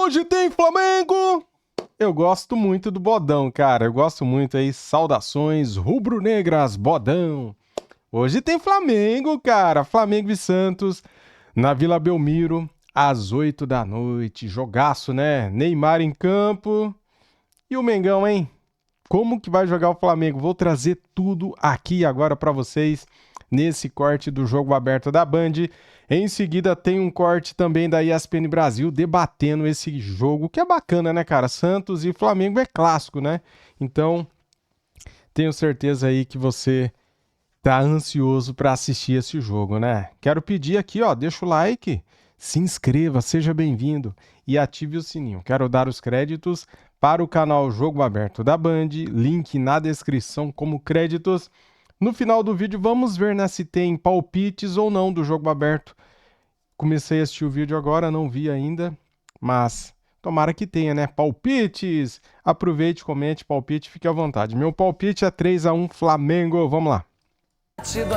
Hoje tem Flamengo! Eu gosto muito do bodão, cara. Eu gosto muito aí. Saudações rubro-negras, bodão. Hoje tem Flamengo, cara. Flamengo e Santos na Vila Belmiro, às 8 da noite. Jogaço, né? Neymar em campo. E o Mengão, hein? Como que vai jogar o Flamengo? Vou trazer tudo aqui agora para vocês nesse corte do Jogo Aberto da Band. Em seguida tem um corte também da ESPN Brasil debatendo esse jogo, que é bacana, né, cara? Santos e Flamengo é clássico, né? Então, tenho certeza aí que você tá ansioso para assistir esse jogo, né? Quero pedir aqui, ó, deixa o like, se inscreva, seja bem-vindo e ative o sininho. Quero dar os créditos para o canal Jogo Aberto da Band, link na descrição como créditos. No final do vídeo vamos ver, né, se tem palpites ou não do Jogo Aberto. Comecei a assistir o vídeo agora, não vi ainda, mas tomara que tenha, né? Palpites! Aproveite, comente, palpite, fique à vontade. Meu palpite é 3-1 Flamengo, vamos lá.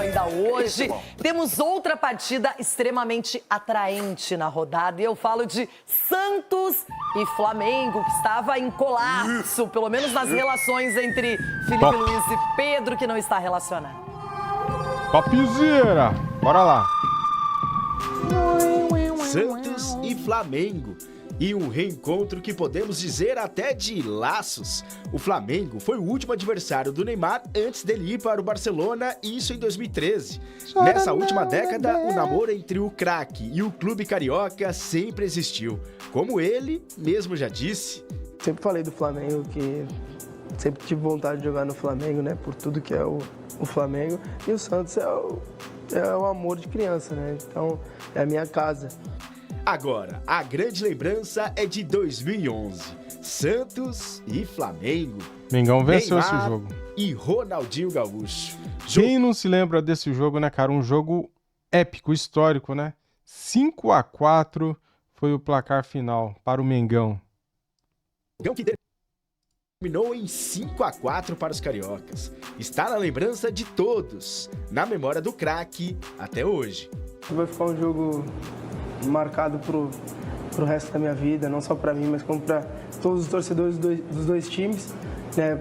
Ainda hoje, temos outra partida extremamente atraente na rodada e eu falo de Santos e Flamengo, que estava em colapso, pelo menos nas relações entre Felipe Luiz e Pedro, que não está relacionado. Topzera! Bora lá! Santos e Flamengo. E um reencontro que podemos dizer até de laços. O Flamengo foi o último adversário do Neymar antes dele ir para o Barcelona, isso em 2013. Nessa última década, o namoro entre o craque e o clube carioca sempre existiu. Como ele mesmo já disse. Sempre falei do Flamengo, que sempre tive vontade de jogar no Flamengo, né? Por tudo que é o Flamengo. E o Santos é o amor de criança, né? Então, é a minha casa. Agora, a grande lembrança é de 2011. Santos e Flamengo. Mengão venceu Neymar esse jogo. E Ronaldinho Gaúcho. Quem não se lembra desse jogo, né, cara? Um jogo épico, histórico, né? 5-4 foi o placar final para o Mengão. Mengão que terminou em 5-4 para os cariocas. Está na lembrança de todos, na memória do craque até hoje. Vai ficar um jogo marcado pro resto da minha vida, não só para mim, mas como para todos os torcedores dos dois times, né?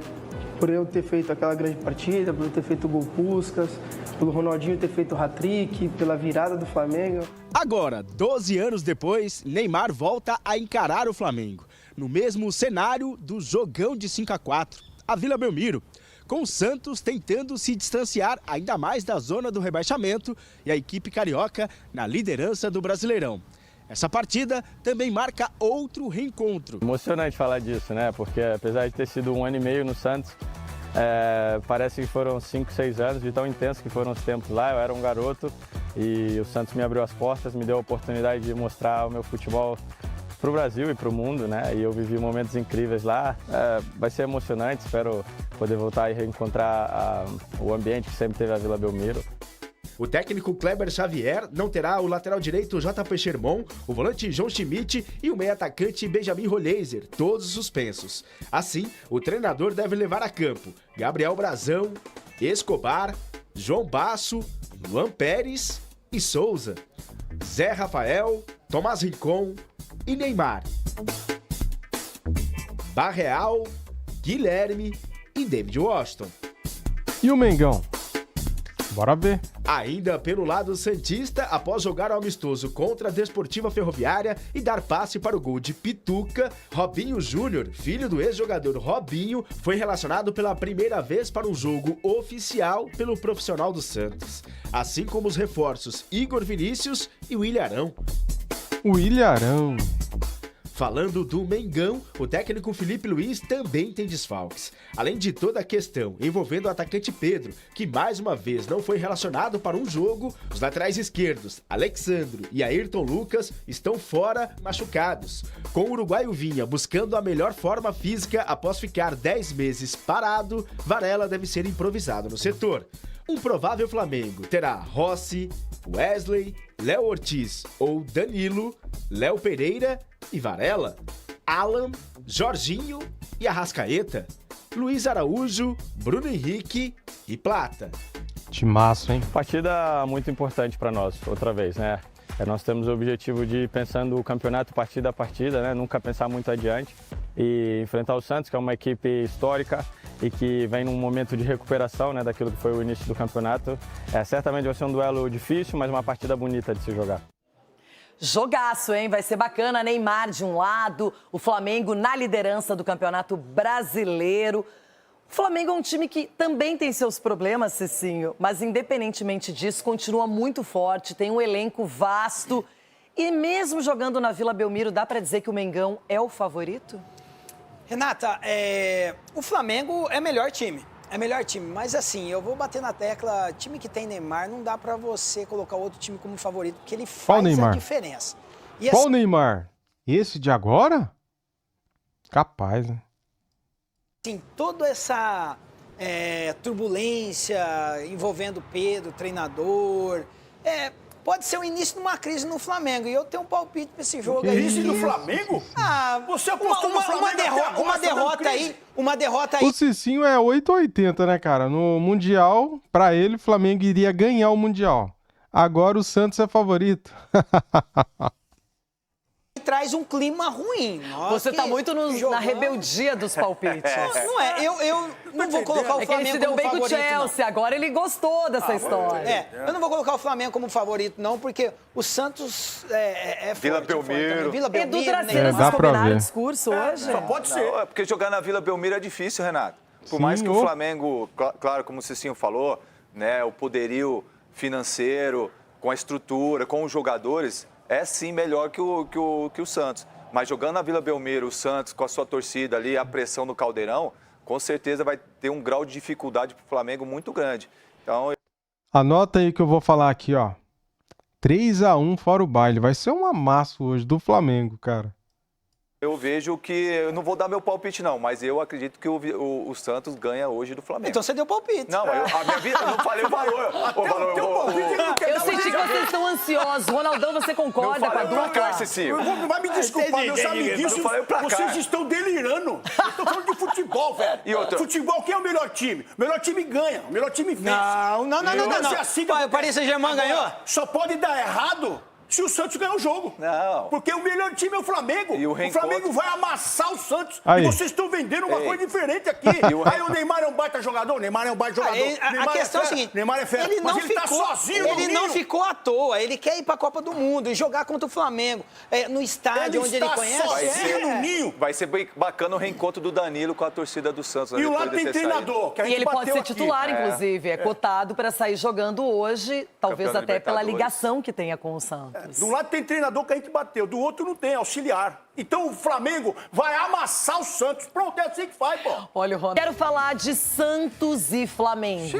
Por eu ter feito aquela grande partida, por eu ter feito o gol Puskás, pelo Ronaldinho ter feito o hat-trick, pela virada do Flamengo. Agora, 12 anos depois, Neymar volta a encarar o Flamengo, no mesmo cenário do jogão de 5-4, a Vila Belmiro, com o Santos tentando se distanciar ainda mais da zona do rebaixamento e a equipe carioca na liderança do Brasileirão. Essa partida também marca outro reencontro. Emocionante falar disso, né? Porque apesar de ter sido 1 ano e meio no Santos, parece que foram 5, 6 anos de tão intenso que foram os tempos lá. Eu era um garoto e o Santos me abriu as portas, me deu a oportunidade de mostrar o meu futebol para o Brasil e para o mundo, né? E eu vivi momentos incríveis lá. Vai ser emocionante, espero poder voltar e reencontrar o ambiente que sempre teve a Vila Belmiro. O técnico Kleber Xavier não terá o lateral direito JP Sherman, o volante João Schmidt e o meio-atacante Benjamin Rollheiser, todos suspensos. Assim, o treinador deve levar a campo Gabriel Brazão, Escobar, João Basso, Luan Pérez e Souza, Zé Rafael, Tomás Rincon e Neymar, Barreal, Guilherme e David Washington. E o Mengão? Bora ver. Ainda pelo lado santista, após jogar o amistoso contra a Desportiva Ferroviária e dar passe para o gol de Pituca, Robinho Júnior, filho do ex-jogador Robinho, foi relacionado pela primeira vez para um jogo oficial pelo profissional do Santos. Assim como os reforços Igor Vinícius e o Ilharão. O Ilharão. Falando do Mengão, o técnico Felipe Luiz também tem desfalques. Além de toda a questão envolvendo o atacante Pedro, que mais uma vez não foi relacionado para um jogo, os laterais esquerdos, Alexandro e Ayrton Lucas, estão fora machucados. Com o uruguaio Vinha buscando a melhor forma física após ficar 10 meses parado, Varela deve ser improvisado no setor. Um provável Flamengo terá Rossi, Wesley, Léo Ortiz ou Danilo, Léo Pereira e Varela, Alan, Jorginho e Arrascaeta, Luiz Araújo, Bruno Henrique e Plata. Timaço, hein? Partida muito importante para nós, outra vez, né? Nós temos o objetivo de ir pensando o campeonato partida a partida, né? Nunca pensar muito adiante e enfrentar o Santos, que é uma equipe histórica e que vem num momento de recuperação, né, daquilo que foi o início do campeonato. Certamente vai ser um duelo difícil, mas uma partida bonita de se jogar. Jogaço, hein? Vai ser bacana. Neymar de um lado, o Flamengo na liderança do Campeonato Brasileiro. O Flamengo é um time que também tem seus problemas, Cicinho, mas independentemente disso, continua muito forte, tem um elenco vasto. E mesmo jogando na Vila Belmiro, dá para dizer que o Mengão é o favorito? Renata, o Flamengo é melhor time. É melhor time, mas assim, eu vou bater na tecla, time que tem Neymar, não dá pra você colocar outro time como favorito, porque ele faz a diferença. E Qual Neymar? Esse de agora? Capaz, né? Assim, toda essa turbulência envolvendo Pedro, treinador, pode ser o início de uma crise no Flamengo. E eu tenho um palpite pra esse jogo aí. Crise no Flamengo? Você apostou no Flamengo uma derrota aí. O Cicinho é 880, né, cara? No Mundial, pra ele, o Flamengo iria ganhar o Mundial. Agora o Santos é favorito. Traz um clima ruim. Você tá muito na rebeldia dos palpites. Não é, eu não vou colocar o Flamengo como favorito. É que ele se deu bem com o Chelsea, não. Agora ele gostou dessa história. Eu não vou colocar o Flamengo como favorito, não, porque o Santos é forte. Vila Belmiro. Vila Belmiro, Edu né? Dracena, vocês combinaram discurso hoje? Só pode ser. Não, porque jogar na Vila Belmiro é difícil, Renato. Por mais que o Flamengo, claro, como o Cicinho falou, né, o poderio financeiro, com a estrutura, com os jogadores, é sim melhor que o Santos. Mas jogando na Vila Belmiro, o Santos com a sua torcida ali, a pressão no Caldeirão, com certeza vai ter um grau de dificuldade para o Flamengo muito grande. Então, anota aí que eu vou falar aqui, ó. 3-1 fora o baile. Vai ser um amasso hoje do Flamengo, cara. eu vejo que... Eu não vou dar meu palpite, não, mas eu acredito que o Santos ganha hoje do Flamengo. Então você deu palpite. Não, a minha vida, eu não falei o valor. Eu senti que vocês estão ansiosos. Ronaldão, você concorda com a dupla? Vai me desculpar, meus amiguinhos, vocês estão delirando. Eu tô falando de futebol, velho. E outra? Futebol, quem é o melhor time? O melhor time ganha, o melhor time vence. Não. O Paris Saint-Germain ganhou? Só pode dar errado se o Santos ganhar o jogo. Não. Porque o melhor time é o Flamengo. E o Flamengo vai amassar o Santos. Aí. E vocês estão vendendo uma coisa diferente aqui. Aí o Neymar é um baita jogador? O Neymar é um baita jogador. A questão é a seguinte. Neymar é fera. Mas ele tá sozinho no Ele não Rio. ficou à toa. Ele quer ir pra Copa do Mundo e jogar contra o Flamengo. No estádio onde ele conhece. Sozinho no Ninho. Vai ser bem bacana o reencontro do Danilo com a torcida do Santos. E o depois lado de tem ter saído. treinador, que a E gente ele pode bateu ser aqui. titular, inclusive. É cotado para sair jogando hoje, talvez Campeão da até pela Libertadores. ligação que tenha com o Santos. Do lado tem treinador que a gente bateu, do outro não tem, auxiliar. Então o Flamengo vai amassar o Santos. Pronto, é assim que faz, pô. Olha o Ronaldo. Quero falar de Santos e Flamengo.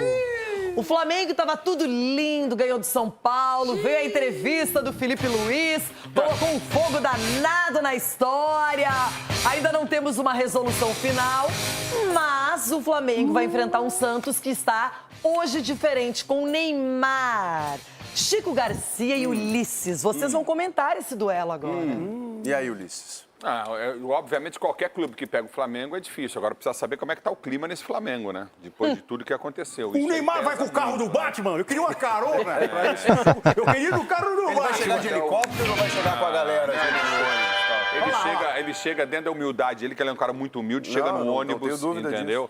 O Flamengo estava tudo lindo, ganhou do São Paulo, veio a entrevista do Felipe Luiz, colocou um fogo danado na história. Ainda não temos uma resolução final, mas o Flamengo vai enfrentar um Santos que está hoje diferente, com o Neymar, Chico Garcia e Ulisses. Vocês vão comentar esse duelo agora. E aí, Ulisses? Obviamente, qualquer clube que pega o Flamengo é difícil. Agora precisa saber como é que tá o clima nesse Flamengo, né? Depois de tudo que aconteceu. O Neymar vai com o carro do Batman? Eu queria uma carona. Eu queria ir no carro do Batman. Ele vai chegar de helicóptero ou vai chegar com a galera? Ele chega dentro da humildade. Ele que é um cara muito humilde, chega no ônibus, tenho dúvida entendeu?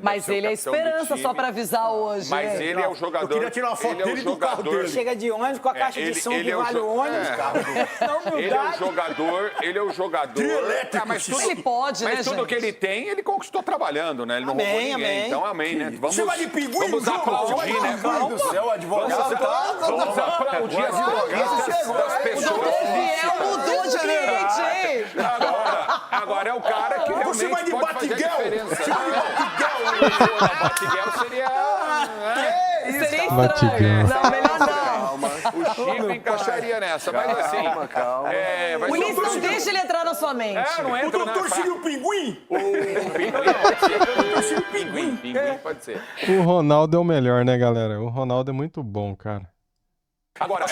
Mas ele é a esperança, só para avisar hoje. Mas ele é o jogador. Eu queria tirar uma foto dele do carro dele. Chega de ônibus com a caixa de som que vale o ônibus, cara. Ele é o jogador. Trielétrico, Ele pode, né, Mas tudo gente? que ele tem, ele conquistou trabalhando, né? Ele não roubou ninguém. Amém. Então, amém, né? Você vai de pinguim, Vamos aplaudir, né? Meu Deus do céu, advogado. Vamos aplaudir as conquistas das pessoas. Fiel mudou de cliente, hein? Agora é o cara que realmente Você vai de pode fazer a Batiguel? diferença. Você vai de Batiguel seria... Seria Batigão. estranho. Não, melhor não. O Chico encaixaria nessa, mas assim... Calma. vai ser Ulisses, não deixa ele entrar na sua mente. não O entra, doutor seria o pinguim? Pinguim, pode ser. O Ronaldo é o melhor, né, galera? O Ronaldo é muito bom, cara. Agora,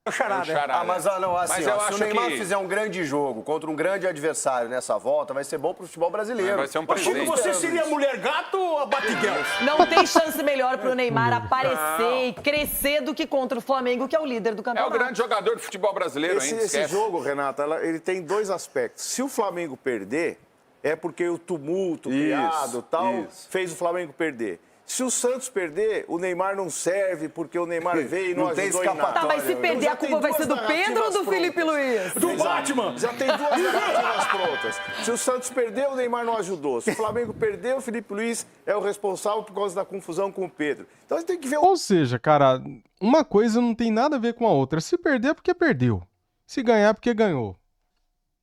Ah, mas não, assim, Mas eu ó, se acho o Neymar que- fizer um grande jogo contra um grande adversário nessa volta, vai ser bom pro futebol brasileiro. Vai ser um Ô, Chico, presente. você seria mulher gato ou a Batiguel? Não tem chance melhor pro Neymar aparecer e crescer do que contra o Flamengo, que é o líder do É o campeonato. grande jogador de futebol brasileiro ainda, Esse esquece. jogo, Renata, ele tem dois aspectos. Se o Flamengo perder, é porque o tumulto criado tal fez o Flamengo perder. Se o Santos perder, o Neymar não serve, porque o Neymar veio e não tem ajudou em nada. Tá, mas se perder, a culpa vai ser do Pedro ou do Felipe Luiz? Do Batman! Já tem duas narrativas prontas. Se o Santos perder, o Neymar não ajudou. Se o Flamengo perder, o Felipe Luiz é o responsável por causa da confusão com o Pedro. Então a gente tem que ver Ou seja, cara, uma coisa não tem nada a ver com a outra. Se perder é porque perdeu. Se ganhar é porque ganhou.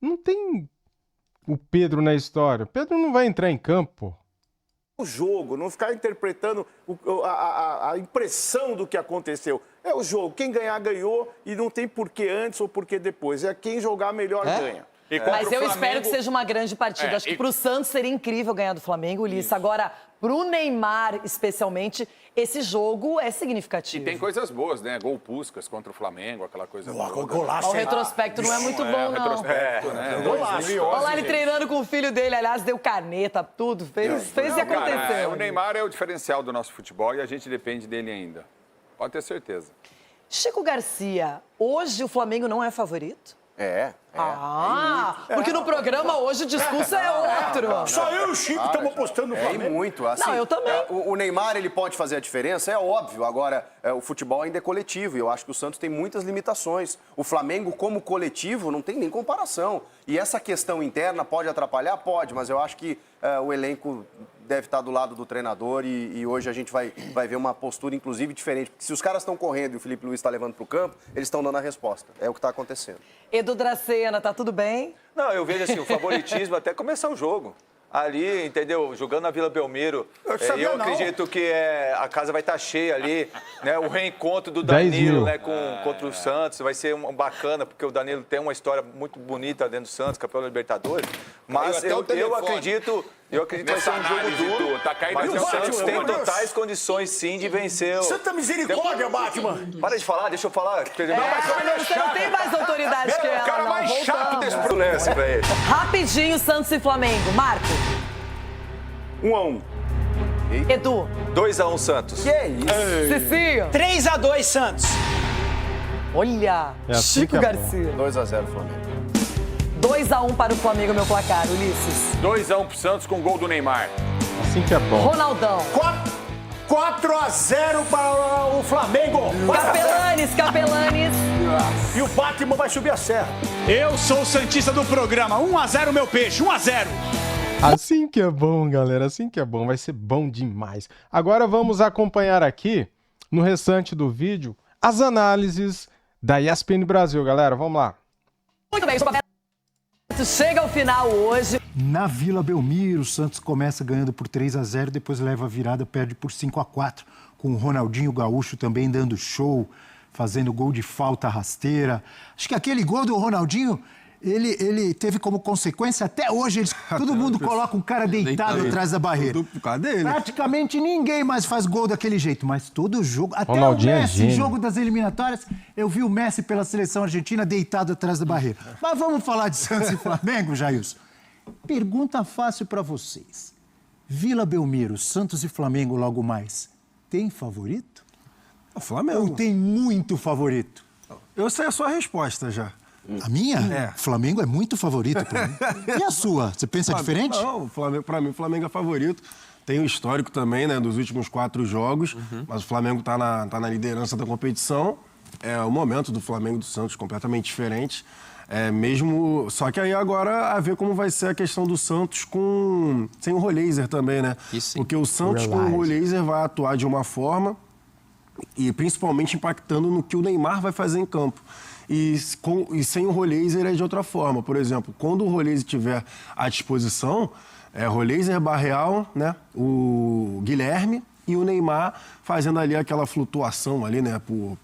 Não tem o Pedro na história. O Pedro não vai entrar em campo, pô. o jogo, não ficar interpretando a impressão do que aconteceu. É o jogo. Quem ganhar, ganhou e não tem porquê antes ou porquê depois. É quem jogar melhor ganha. Mas eu espero que seja uma grande partida. Acho que pro Santos seria incrível ganhar do Flamengo, Ulisses. Agora, pro Neymar, especialmente, esse jogo é significativo. E tem coisas boas, né? Gol Puskas contra o Flamengo, aquela coisa boa. O retrospecto não é muito bom, não. Retrospecto, né? Olha lá ele treinando com o filho dele, aliás, deu caneta, tudo, fez e aconteceu. O Neymar é o diferencial do nosso futebol e a gente depende dele ainda. Pode ter certeza. Chico Garcia, hoje o Flamengo não é favorito? Porque no programa hoje o discurso é outro. Só eu e o Chico estamos apostando no Flamengo. E muito. Assim, Não, eu também. O Neymar, ele pode fazer a diferença, é óbvio. Agora, o futebol ainda é coletivo e eu acho que o Santos tem muitas limitações. O Flamengo, como coletivo, não tem nem comparação. E essa questão interna pode atrapalhar? Pode, mas eu acho que o elenco deve estar do lado do treinador e hoje a gente vai ver uma postura, inclusive, diferente. Porque se os caras estão correndo e o Felipe Luiz está levando para o campo, eles estão dando a resposta. É o que está acontecendo. Edu Dracena, tá tudo bem? Não, eu vejo assim, o favoritismo até começar o jogo. Ali, entendeu? Jogando na Vila Belmiro. Eu acredito que a casa vai estar cheia ali, né? O reencontro do Danilo, né, contra o Santos vai ser bacana, porque o Danilo tem uma história muito bonita dentro do Santos, campeão da Libertadores. Mas eu acredito que vai ser um jogo duro. Mas o Santos tem totais condições, sim, de vencer. Santa misericórdia, Batman! Para de falar, deixa eu falar. Você não tem mais autoridade que ela, O cara mais chato desse lance pra ele. Rapidinho, Santos e Flamengo. Marco. 1-1. Edu. 2-1 Santos. Que isso? Cicinho. 3-2 Santos. Olha, É assim Chico que é Garcia. 2-0 Flamengo. 2-1 para o Flamengo, meu placar, Ulisses. 2-1 pro Santos com gol do Neymar. Assim que é bom. Ronaldão. 4-0 para o Flamengo. Capelanes. E o Batman vai subir a serra. Eu sou o Santista do programa. 1-0 meu peixe, 1-0. Assim que é bom, galera. Assim que é bom. Vai ser bom demais. Agora vamos acompanhar aqui, no restante do vídeo, as análises da ESPN Brasil, galera. Vamos lá. Muito bem, chega ao final hoje. Na Vila Belmiro, o Santos começa ganhando por 3-0, depois leva a virada, perde por 5-4, com o Ronaldinho Gaúcho também dando show, fazendo gol de falta rasteira. Acho que aquele gol do Ronaldinho, ele teve como consequência, até hoje, todo mundo coloca um cara deitado atrás da barreira. Praticamente ninguém mais faz gol daquele jeito, mas todo jogo, até Ronaldinho o Messi, gênio. jogo das eliminatórias, eu vi o Messi pela seleção argentina deitado atrás da barreira. Mas vamos falar de Santos e Flamengo, Jailson? Pergunta fácil para vocês. Vila Belmiro, Santos e Flamengo logo mais, tem favorito? O Flamengo. Ou tem muito favorito? Eu sei a sua resposta já. A minha? É. Flamengo é muito favorito pra mim. E a sua? Você pensa diferente? Não, para mim o Flamengo é favorito. Tem o histórico também, né, dos últimos 4 jogos, mas o Flamengo tá na liderança da competição. É o momento do Flamengo e do Santos completamente diferente. Mesmo, só que aí agora a ver como vai ser a questão do Santos sem o Roleiser também, né? Porque o Santos com o Roleiser vai atuar de uma forma e principalmente impactando no que o Neymar vai fazer em campo. E sem o Roleiser é de outra forma. Por exemplo, quando o Roleiser estiver à disposição, Roleiser, Barreal, né? O Guilherme e o Neymar fazendo ali aquela flutuação ali, né?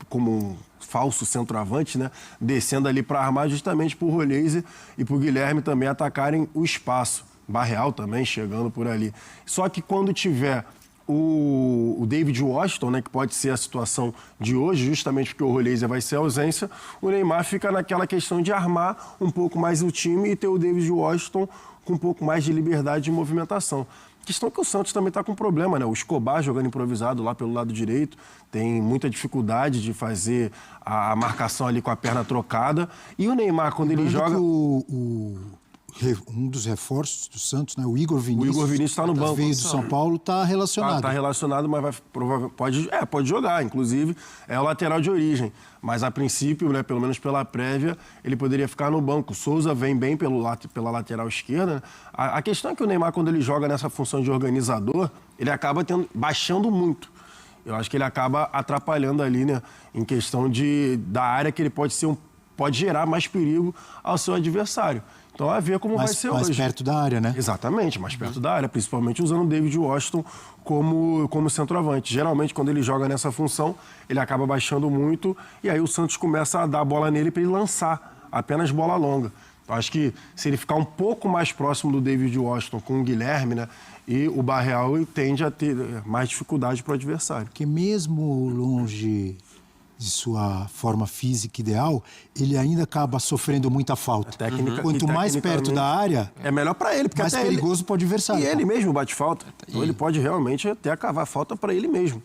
Como um falso centroavante, né? Descendo ali para armar justamente para o Roleiser e para o Guilherme também atacarem o espaço. Barreal também chegando por ali. Só que quando tiver o David Washington, né, que pode ser a situação de hoje, justamente porque o Roleiser vai ser a ausência, o Neymar fica naquela questão de armar um pouco mais o time e ter o David Washington com um pouco mais de liberdade de movimentação. A questão é que o Santos também está com problema, né? O Escobar jogando improvisado lá pelo lado direito, tem muita dificuldade de fazer a marcação ali com a perna trocada. E o Neymar, quando ele joga... Um dos reforços do Santos, né? O Igor Vinícius. O Igor Vinícius está no banco. Veio do São Paulo, está relacionado. Está relacionado, mas pode jogar. Inclusive, é o lateral de origem. Mas, a princípio, né, pelo menos pela prévia, ele poderia ficar no banco. O Souza vem bem pela lateral esquerda. Né? A questão é que o Neymar, quando ele joga nessa função de organizador, ele acaba baixando muito. Eu acho que ele acaba atrapalhando ali, né, em questão da área que ele pode gerar mais perigo ao seu adversário. Então, a ver como vai ser hoje. Mais perto da área, né? Exatamente, mais perto da área, principalmente usando o David Washington como centroavante. Geralmente, quando ele joga nessa função, ele acaba baixando muito e aí o Santos começa a dar a bola nele para ele lançar apenas bola longa. Então, acho que se ele ficar um pouco mais próximo do David Washington com o Guilherme, né, e o Barreal tende a ter mais dificuldade para o adversário. Porque mesmo longe de sua forma física ideal, ele ainda acaba sofrendo muita falta. Quanto mais perto da área, é melhor para ele, porque mais perigoso para o adversário. E ele mesmo bate falta. Então ele pode realmente até cavar falta para ele mesmo.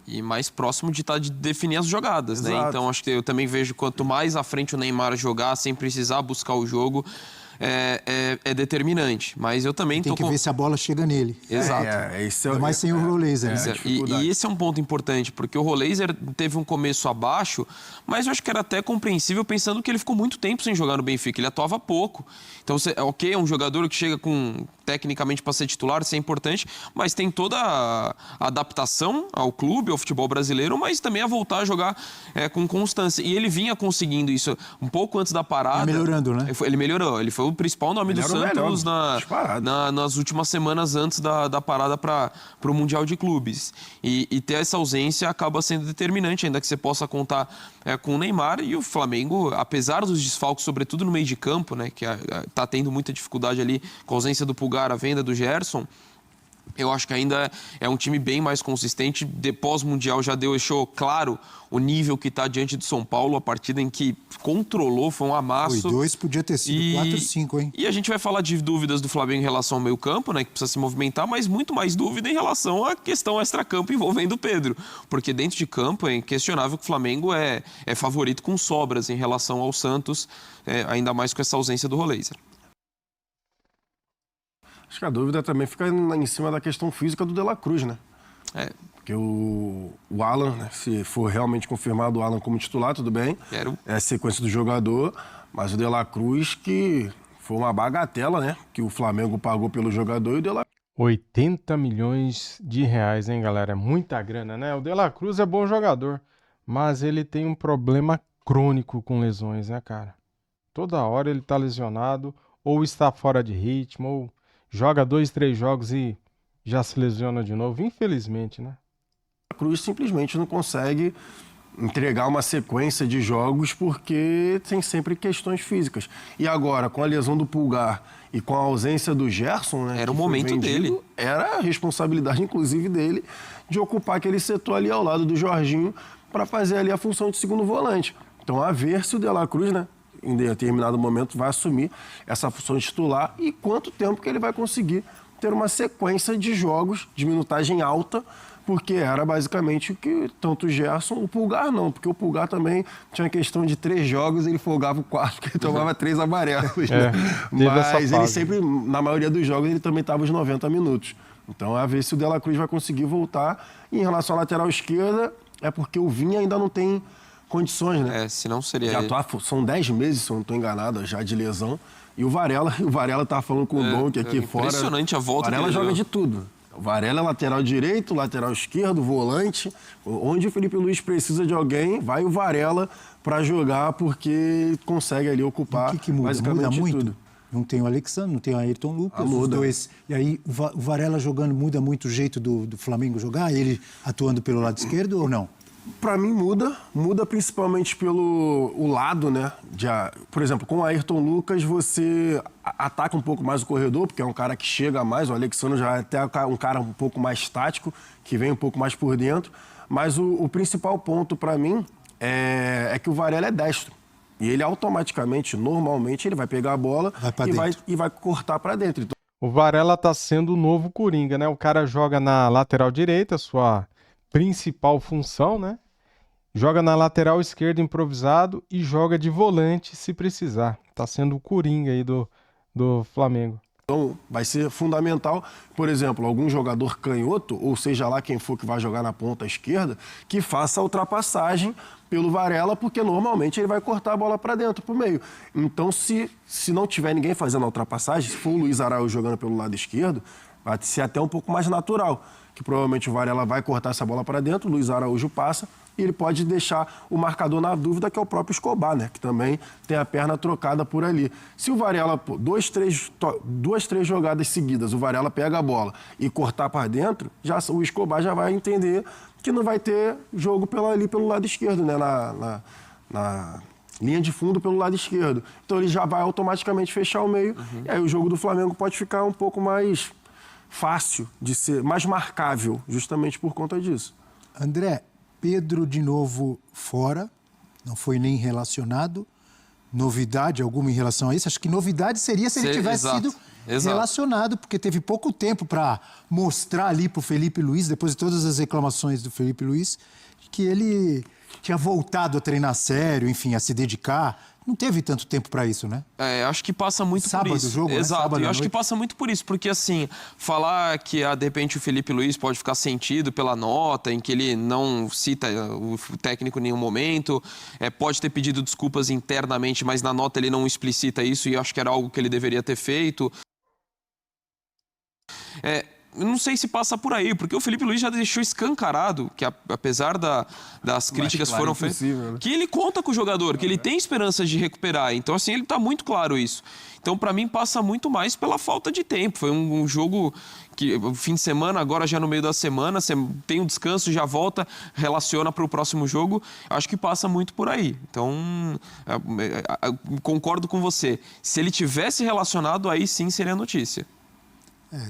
E mais próximo de definir as jogadas, né? Então acho que eu também vejo quanto mais à frente o Neymar jogar sem precisar buscar o jogo, é determinante. Mas eu também tem que ver se a bola chega nele. Exato. Mas sem o Roleiser. E esse é um ponto importante, porque o Roleiser teve um começo abaixo, mas eu acho que era até compreensível pensando que ele ficou muito tempo sem jogar no Benfica. Ele atuava pouco. Então, é um jogador que chega tecnicamente para ser titular, isso é importante, mas tem toda a adaptação ao clube, ao futebol brasileiro, mas também a voltar a jogar com constância. E ele vinha conseguindo isso um pouco antes da parada. Melhorando, né? Ele melhorou. Ele foi o principal nome do Santos nas últimas semanas antes da parada para o Mundial de Clubes. E ter essa ausência acaba sendo determinante, ainda que você possa contar com o Neymar. E o Flamengo, apesar dos desfalques, sobretudo no meio de campo, né, que está tendo muita dificuldade ali com a ausência do Pulgar, a venda do Gerson, eu acho que ainda é um time bem mais consistente. De pós-mundial já deixou claro o nível que está diante do São Paulo, a partida em que controlou, foi um amasso. Foi 2, podia ter sido 4 ou 5, hein? E a gente vai falar de dúvidas do Flamengo em relação ao meio-campo, né, que precisa se movimentar, mas muito mais dúvida em relação à questão extra-campo envolvendo o Pedro. Porque dentro de campo é inquestionável que o Flamengo é favorito com sobras em relação ao Santos, ainda mais com essa ausência do Roleiser. Acho que a dúvida também fica em cima da questão física do De La Cruz, né? Porque o Alan, né, se for realmente confirmado o Alan como titular, tudo bem. É a sequência do jogador, mas o De La Cruz, que foi uma bagatela, né? Que o Flamengo pagou pelo jogador e o De La 80 milhões de reais, hein, galera? É muita grana, né? O De La Cruz é bom jogador, mas ele tem um problema crônico com lesões, né, cara? Toda hora ele tá lesionado, ou está fora de ritmo, ou joga 2, 3 jogos e já se lesiona de novo, infelizmente, né? A Cruz simplesmente não consegue entregar uma sequência de jogos porque tem sempre questões físicas. E agora, com a lesão do Pulgar e com a ausência do Gerson, né? Era o momento dele. Era a responsabilidade, inclusive, dele de ocupar aquele setor ali ao lado do Jorginho para fazer ali a função de segundo volante. Então, a ver se o De La Cruz, né, em determinado momento, vai assumir essa função de titular e quanto tempo que ele vai conseguir ter uma sequência de jogos de minutagem alta, porque era basicamente o que tanto o Gerson, o Pulgar não, porque o Pulgar também tinha a questão de 3 jogos, ele folgava o 4, porque ele tomava 3 amarelos. Né? Mas ele sempre, na maioria dos jogos, ele também estava os 90 minutos. Então, a ver se o De La Cruz vai conseguir voltar. E em relação à lateral esquerda, é porque o Vinha ainda não tem condições, né? Senão seria... São 10 meses, se eu não estou enganado, já de lesão. E o Varela tá falando com o Dom, que aqui fora... Impressionante a volta dele. O Varela joga de tudo. O Varela é lateral direito, lateral esquerdo, volante. Onde o Felipe Luiz precisa de alguém, vai o Varela para jogar, porque consegue ali ocupar o que muda? basicamente Muda muito? tudo. Não tem o Alexandre, não tem o Ayrton Lucas, os dois. E aí o Varela jogando muda muito o jeito do Flamengo jogar, ele atuando pelo lado esquerdo ou não? Para mim muda principalmente pelo o lado, né? Por exemplo, com o Ayrton Lucas você ataca um pouco mais o corredor, porque é um cara que chega mais, o Alexandre já é até um cara um pouco mais tático, que vem um pouco mais por dentro, mas o principal ponto para mim é que o Varela é destro. E ele automaticamente, normalmente, ele vai pegar a bola e vai cortar para dentro. Então... O Varela tá sendo o novo Coringa, né? O cara joga na lateral direita, sua principal função, né? Joga na lateral esquerda improvisado e joga de volante se precisar. Tá sendo o Coringa aí do Flamengo. Então vai ser fundamental, por exemplo, algum jogador canhoto, ou seja lá quem for que vai jogar na ponta esquerda, que faça a ultrapassagem pelo Varela, porque normalmente ele vai cortar a bola para dentro, para o meio. Então se não tiver ninguém fazendo a ultrapassagem, se for o Luiz Araújo jogando pelo lado esquerdo, vai ser até um pouco mais natural, que provavelmente o Varela vai cortar essa bola para dentro, o Luiz Araújo passa, e ele pode deixar o marcador na dúvida, que é o próprio Escobar, né? Que também tem a perna trocada por ali. Se o Varela, duas, três jogadas seguidas, o Varela pega a bola e cortar para dentro, o Escobar já vai entender que não vai ter jogo ali pelo lado esquerdo, né? Na linha de fundo pelo lado esquerdo. Então ele já vai automaticamente fechar o meio, e aí o jogo do Flamengo pode ficar um pouco mais fácil de ser, mais marcável, justamente por conta disso. André, Pedro de novo fora, não foi nem relacionado. Novidade alguma em relação a isso? Acho que novidade seria se ele tivesse sido relacionado, porque teve pouco tempo para mostrar ali para o Felipe Luiz, depois de todas as reclamações do Felipe Luiz, que ele tinha voltado a treinar sério, enfim, a se dedicar. Não teve tanto tempo para isso, né? Acho que passa muito por isso. Sábado, jogo, exato, né? Sábado, eu acho que passa muito por isso, porque assim, falar que de repente o Felipe Luiz pode ficar sentido pela nota, em que ele não cita o técnico em nenhum momento, pode ter pedido desculpas internamente, mas na nota ele não explicita isso, e eu acho que era algo que ele deveria ter feito. Eu não sei se passa por aí, porque o Felipe Luiz já deixou escancarado que, apesar das críticas que foram feitas, né? Que ele conta com o jogador, que ele tem esperanças de recuperar. Então, assim, ele está muito claro isso. Então, para mim, passa muito mais pela falta de tempo. Foi um jogo que, fim de semana, agora já no meio da semana, você tem um descanso, já volta, relaciona para o próximo jogo. Acho que passa muito por aí. Então, concordo com você. Se ele tivesse relacionado, aí sim seria notícia.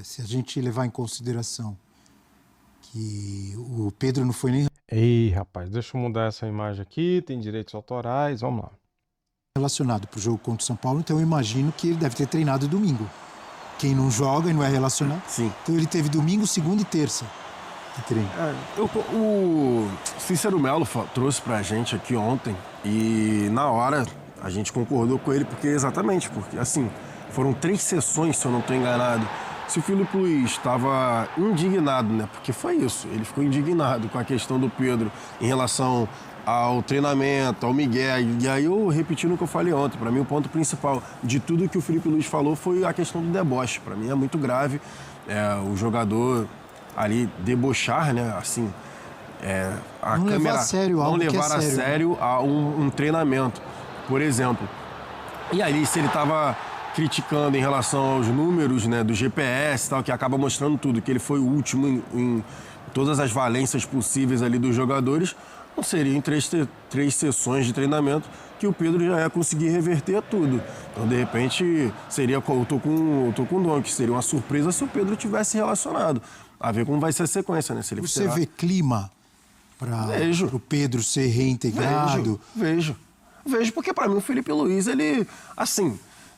Se a gente levar em consideração que o Pedro não foi nem... Ei, rapaz, deixa eu mudar essa imagem aqui, tem direitos autorais, vamos lá. Relacionado para o jogo contra o São Paulo, então eu imagino que ele deve ter treinado domingo. Quem não joga e não é relacionado. Sim. Então ele teve domingo, segunda e terça de treino. O Cícero Melo trouxe pra gente aqui ontem e na hora a gente concordou com ele, porque assim, foram 3 sessões, se eu não estou enganado. Se o Felipe Luiz estava indignado, né? Porque foi isso, ele ficou indignado com a questão do Pedro em relação ao treinamento, ao Miguel. E aí eu repeti no que eu falei ontem. Para mim, o ponto principal de tudo que o Felipe Luiz falou foi a questão do deboche. Para mim é muito grave o jogador ali debochar, né? Assim, a não câmera levar a sério não algo levar que é a sério a um treinamento, por exemplo. E aí, se ele estava criticando em relação aos números, né, do GPS e tal, que acaba mostrando tudo, que ele foi o último em todas as valências possíveis ali dos jogadores, não seria em 3 sessões de treinamento que o Pedro já ia conseguir reverter tudo. Então, de repente, seria, eu tô com o Dom, que seria uma surpresa se o Pedro tivesse relacionado. A ver como vai ser a sequência, né? Se ele Você vê clima para o Pedro ser reintegrado? Vejo, porque para mim o Felipe Luiz, ele, assim...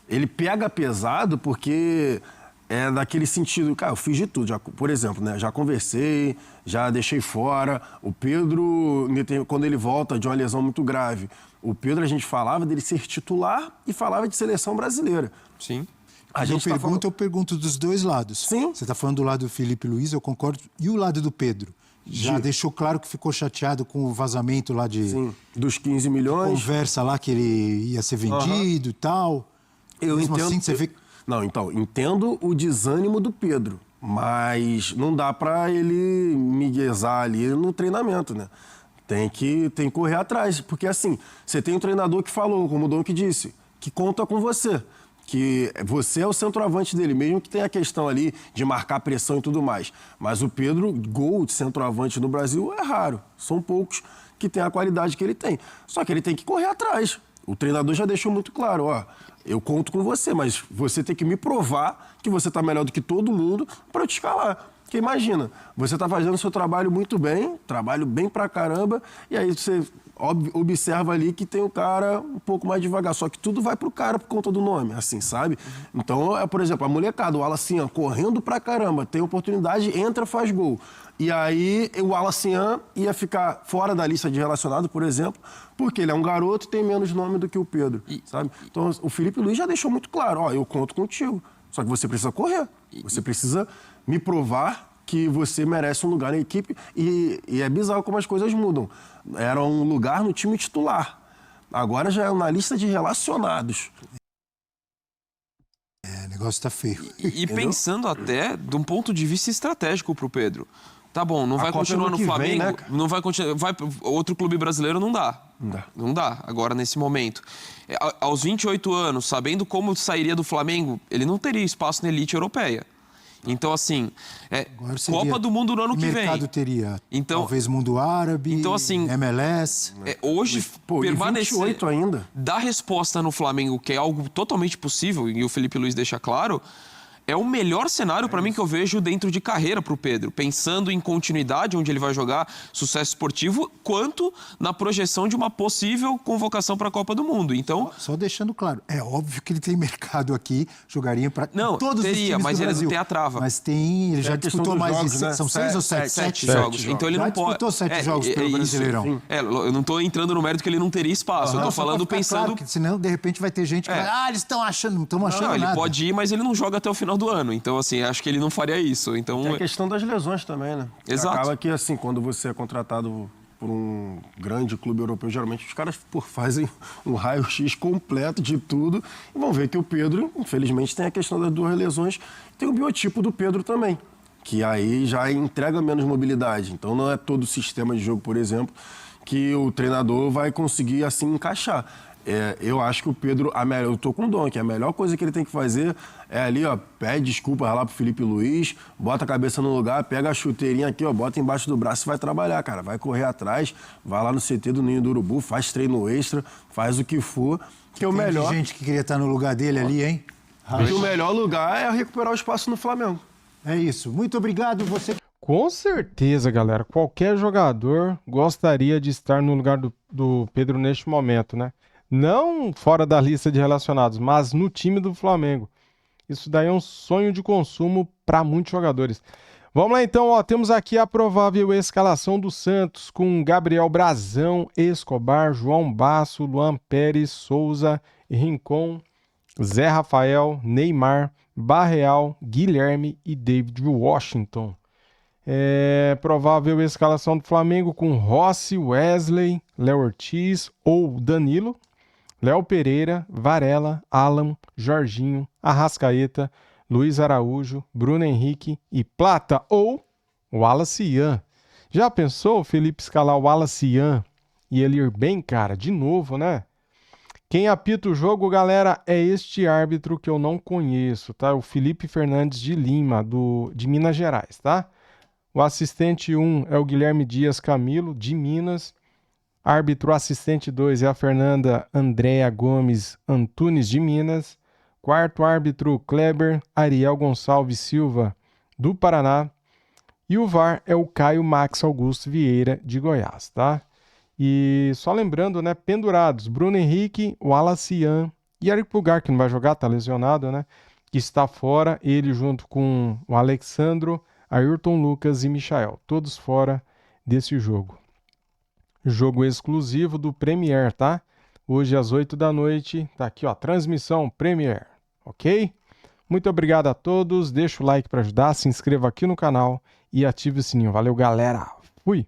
Ele pega pesado porque é daquele sentido, cara, eu fiz de tudo. Por exemplo, né, já conversei, já deixei fora. O Pedro, quando ele volta de uma lesão muito grave, o Pedro, a gente falava dele ser titular e falava de seleção brasileira. Sim. Eu pergunto dos dois lados. Sim. Você está falando do lado do Felipe Luiz, eu concordo. E o lado do Pedro? Já deixou claro que ficou chateado com o vazamento lá dos 15 milhões. Conversa lá que ele ia ser vendido e tal. Eu mesmo entendo, assim, você vê... Não, então, entendo o desânimo do Pedro, mas não dá para ele miguezar ali no treinamento, né? Tem que correr atrás, porque assim, você tem um treinador que falou, como o Dom que disse, que conta com você, que você é o centroavante dele, mesmo que tenha a questão ali de marcar pressão e tudo mais. Mas o Pedro, gol de centroavante no Brasil é raro, são poucos que tem a qualidade que ele tem. Só que ele tem que correr atrás. O treinador já deixou muito claro, ó, eu conto com você, mas você tem que me provar que você está melhor do que todo mundo para eu te escalar. Porque imagina, você está fazendo o seu trabalho muito bem, trabalho bem pra caramba, e aí você observa ali que tem um cara um pouco mais devagar, só que tudo vai pro cara por conta do nome, assim, sabe? Então, por exemplo, a molecada, o Wallace correndo pra caramba, tem oportunidade, entra, faz gol. E aí o Wallace ia ficar fora da lista de relacionado, por exemplo, porque ele é um garoto e tem menos nome do que o Pedro, sabe? Então o Felipe Luiz já deixou muito claro, ó, eu conto contigo, só que você precisa correr, você precisa me provar que você merece um lugar na equipe e é bizarro como as coisas mudam. Era um lugar no time titular, agora já é na lista de relacionados. O negócio tá feio. E pensando até de um ponto de vista estratégico pro Pedro. Tá bom, não vai continuar no Flamengo, vem, né? Não vai continuar, outro clube brasileiro não dá. Não dá, agora nesse momento. Aos 28 anos, sabendo como sairia do Flamengo, ele não teria espaço na elite europeia. Então, assim, Copa do Mundo no ano que vem. O mercado teria, talvez, mundo árabe, então, assim, MLS. Hoje, permanecer, 28 ainda. dar resposta no Flamengo, que é algo totalmente possível, e o Felipe Luiz deixa claro, é o melhor cenário para mim que eu vejo dentro de carreira para o Pedro, pensando em continuidade, onde ele vai jogar, sucesso esportivo, quanto na projeção de uma possível convocação para a Copa do Mundo. Então, só deixando claro, é óbvio que ele tem mercado aqui, jogaria para teria, todos os times mas do ele Brasil. não tem a trava. Mas ele já disputou mais jogos, de né? são 6 ou 7? 7 jogos. Então ele já não pode. Disputou 7 jogos pelo Brasileirão. Eu não estou entrando no mérito que ele não teria espaço. Eu estou falando pensando. Claro, que senão de repente vai ter gente que vai, eles estão achando, não estão achando nada. Ele pode ir, mas ele não joga até o final do ano. Então, assim, acho que ele não faria isso. Então, é a questão das lesões também, né? Exato. Acaba que, assim, quando você é contratado por um grande clube europeu, geralmente os caras fazem um raio-x completo de tudo e vão ver que o Pedro, infelizmente, tem a questão das 2 lesões. Tem o biotipo do Pedro também, que aí já entrega menos mobilidade. Então não é todo o sistema de jogo, por exemplo, que o treinador vai conseguir, assim, encaixar. Eu acho que o Pedro, eu tô com o Dom, que a melhor coisa que ele tem que fazer é ali, ó, pede desculpa lá pro Felipe Luiz, bota a cabeça no lugar, pega a chuteirinha aqui, ó, bota embaixo do braço e vai trabalhar, cara. Vai correr atrás, vai lá no CT do Ninho do Urubu, faz treino extra, faz o que for, que é o melhor. Tem gente que queria estar no lugar dele ali, hein? Que o melhor lugar é recuperar o espaço no Flamengo. É isso. Muito obrigado, você... Com certeza, galera. Qualquer jogador gostaria de estar no lugar do Pedro neste momento, né? Não fora da lista de relacionados, mas no time do Flamengo. Isso daí é um sonho de consumo para muitos jogadores. Vamos lá então, ó, temos aqui a provável escalação do Santos com Gabriel Brazão, Escobar, João Basso, Luan Pérez, Souza, Rincon, Zé Rafael, Neymar, Barreal, Guilherme e David Washington. Provável escalação do Flamengo com Rossi, Wesley, Léo Ortiz ou Danilo, Léo Pereira, Varela, Alan, Jorginho, Arrascaeta, Luiz Araújo, Bruno Henrique e Plata ou Wallace Ian. Já pensou o Felipe escalar o Wallace Ian e ele ir bem, cara? De novo, né? Quem apita o jogo, galera, é este árbitro que eu não conheço, tá? O Felipe Fernandes de Lima, de Minas Gerais, tá? O assistente 1 é o Guilherme Dias Camilo, de Minas. Árbitro assistente 2 é a Fernanda Andréa Gomes Antunes, de Minas. Quarto árbitro, Kleber Ariel Gonçalves Silva, do Paraná. E o VAR é o Caio Max Augusto Vieira, de Goiás, tá? E só lembrando, né, pendurados, Bruno Henrique, Wallace Ian e Eric Pulgar, que não vai jogar, tá lesionado, né? Que está fora, ele junto com o Alexandro, Ayrton Lucas e Michael, todos fora desse jogo. Jogo exclusivo do Premier, tá? Hoje às 8 da noite, tá aqui, ó, transmissão Premier, ok? Muito obrigado a todos, deixa o like para ajudar, se inscreva aqui no canal e ative o sininho. Valeu, galera! Fui!